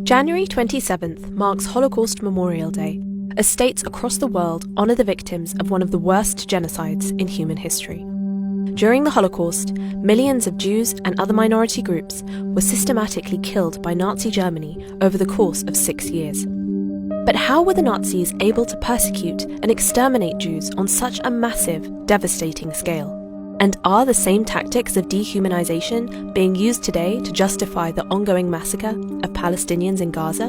January 27th marks Holocaust Memorial Day, as states across the world honour the victims of one of the worst genocides in human history. During the Holocaust, millions of Jews and other minority groups were systematically killed by Nazi Germany over the course of 6 years. But how were the Nazis able to persecute and exterminate Jews on such a massive, devastating scale? And are the same tactics of dehumanization being used today to justify the ongoing massacre of Palestinians in Gaza?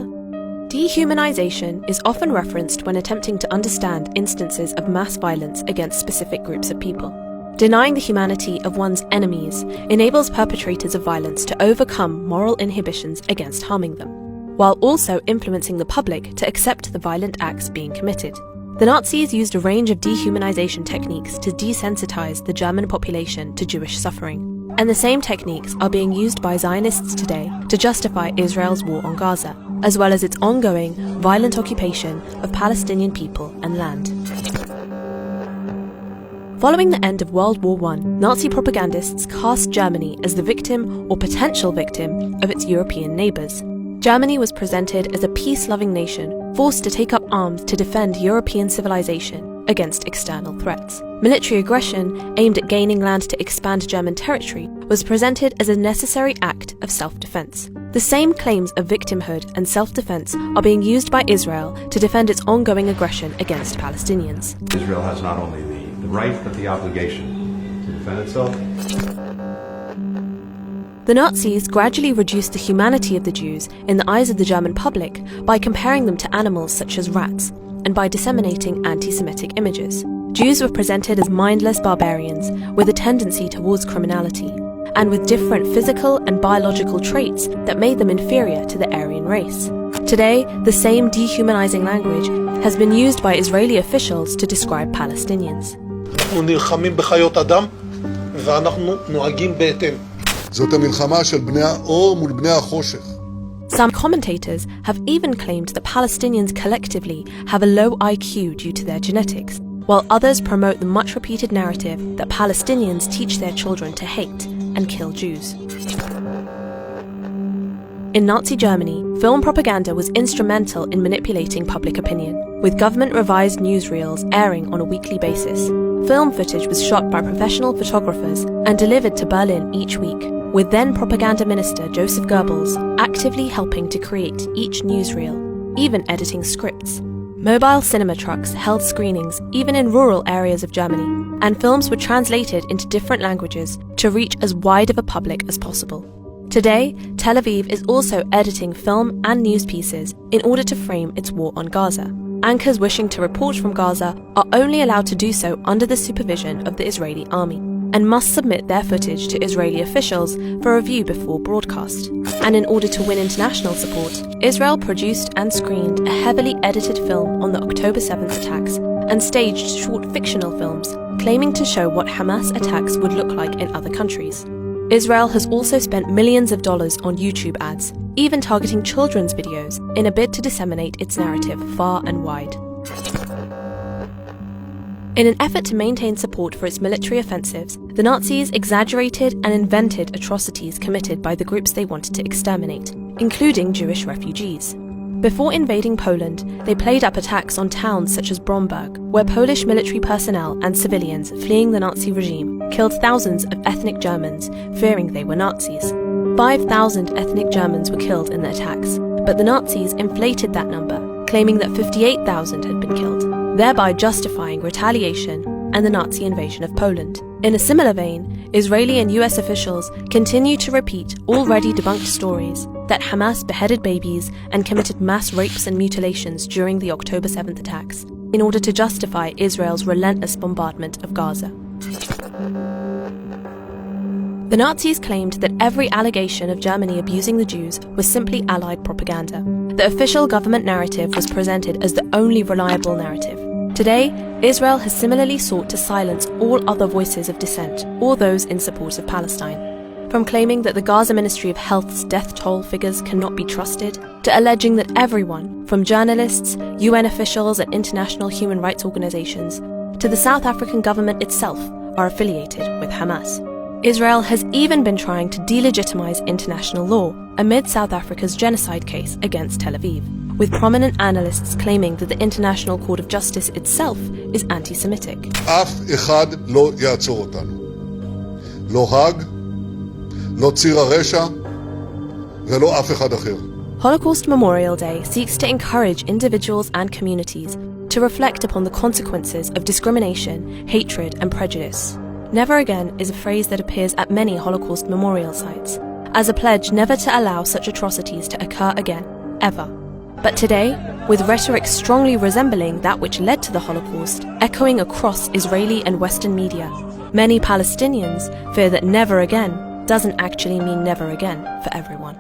Dehumanization is often referenced when attempting to understand instances of mass violence against specific groups of people. Denying the humanity of one's enemies enables perpetrators of violence to overcome moral inhibitions against harming them, while also influencing the public to accept the violent acts being committed. The Nazis used a range of dehumanization techniques to desensitize the German population to Jewish suffering, and the same techniques are being used by Zionists today to justify Israel's war on Gaza, as well as its ongoing, violent occupation of Palestinian people and land. Following the end of World War I, Nazi propagandists cast Germany as the victim or potential victim of its European neighbours. Germany was presented as a peace-loving nation forced to take up arms to defend European civilization against external threats. Military aggression aimed at gaining land to expand German territory was presented as a necessary act of self-defense. The same claims of victimhood and self-defense are being used by Israel to defend its ongoing aggression against Palestinians. Israel has not only the right but the obligation to defend itself. The Nazis gradually reduced the humanity of the Jews in the eyes of the German public by comparing them to animals such as rats, and by disseminating anti-Semitic images. Jews were presented as mindless barbarians with a tendency towards criminality, and with different physical and biological traits that made them inferior to the Aryan race. Today, the same dehumanizing language has been used by Israeli officials to describe Palestinians. אנחנו נלחמים בחיות אדם ואנחנו נוהגים בהתאם. זאת המלחמה של בני האור מול בני החושך. Some commentators have even claimed that Palestinians collectively have a low IQ due to their genetics, while others promote the much-repeated narrative that Palestinians teach their children to hate and kill Jews. In Nazi Germany, film propaganda was instrumental in manipulating public opinion, with government-revised newsreels airing on a weekly basis. Film footage was shot by professional photographers and delivered to Berlin each week, with then propaganda minister Joseph Goebbels actively helping to create each newsreel, even editing scripts. Mobile cinema trucks held screenings even in rural areas of Germany, and films were translated into different languages to reach as wide of a public as possible. Today, Tel Aviv is also editing film and news pieces in order to frame its war on Gaza. Anchors wishing to report from Gaza are only allowed to do so under the supervision of the Israeli army, and must submit their footage to Israeli officials for review before broadcast. And in order to win international support, Israel produced and screened a heavily edited film on the October 7th attacks and staged short fictional films claiming to show what Hamas attacks would look like in other countries. Israel has also spent millions of dollars on YouTube ads, even targeting children's videos, in a bid to disseminate its narrative far and wide. In an effort to maintain support for its military offensives, the Nazis exaggerated and invented atrocities committed by the groups they wanted to exterminate, including Jewish refugees. Before invading Poland, they played up attacks on towns such as Bromberg, where Polish military personnel and civilians fleeing the Nazi regime killed thousands of ethnic Germans, fearing they were Nazis. 5,000 ethnic Germans were killed in the attacks, but the Nazis inflated that number, claiming that 58,000 had been killed, thereby justifying retaliation and the Nazi invasion of Poland. In a similar vein, Israeli and US officials continue to repeat already debunked stories that Hamas beheaded babies and committed mass rapes and mutilations during the October 7th attacks, in order to justify Israel's relentless bombardment of Gaza. The Nazis claimed that every allegation of Germany abusing the Jews was simply Allied propaganda. The official government narrative was presented as the only reliable narrative. Today, Israel has similarly sought to silence all other voices of dissent or those in support of Palestine. From claiming that the Gaza Ministry of Health's death toll figures cannot be trusted, to alleging that everyone, from journalists, UN officials and international human rights organizations, to the South African government itself, are affiliated with Hamas. Israel has even been trying to delegitimize international law amid South Africa's genocide case against Tel Aviv, with prominent analysts claiming that the International Court of Justice itself is anti-Semitic. אף אחד לא יעצור אותנו. לא האג, לא ציר הרשע, ולא אף אחד אחר. Holocaust Memorial Day seeks to encourage individuals and communities to reflect upon the consequences of discrimination, hatred, and prejudice. Never again is a phrase that appears at many Holocaust memorial sites, as a pledge never to allow such atrocities to occur again, ever. But today, with rhetoric strongly resembling that which led to the Holocaust echoing across Israeli and Western media, many Palestinians fear that never again doesn't actually mean never again for everyone.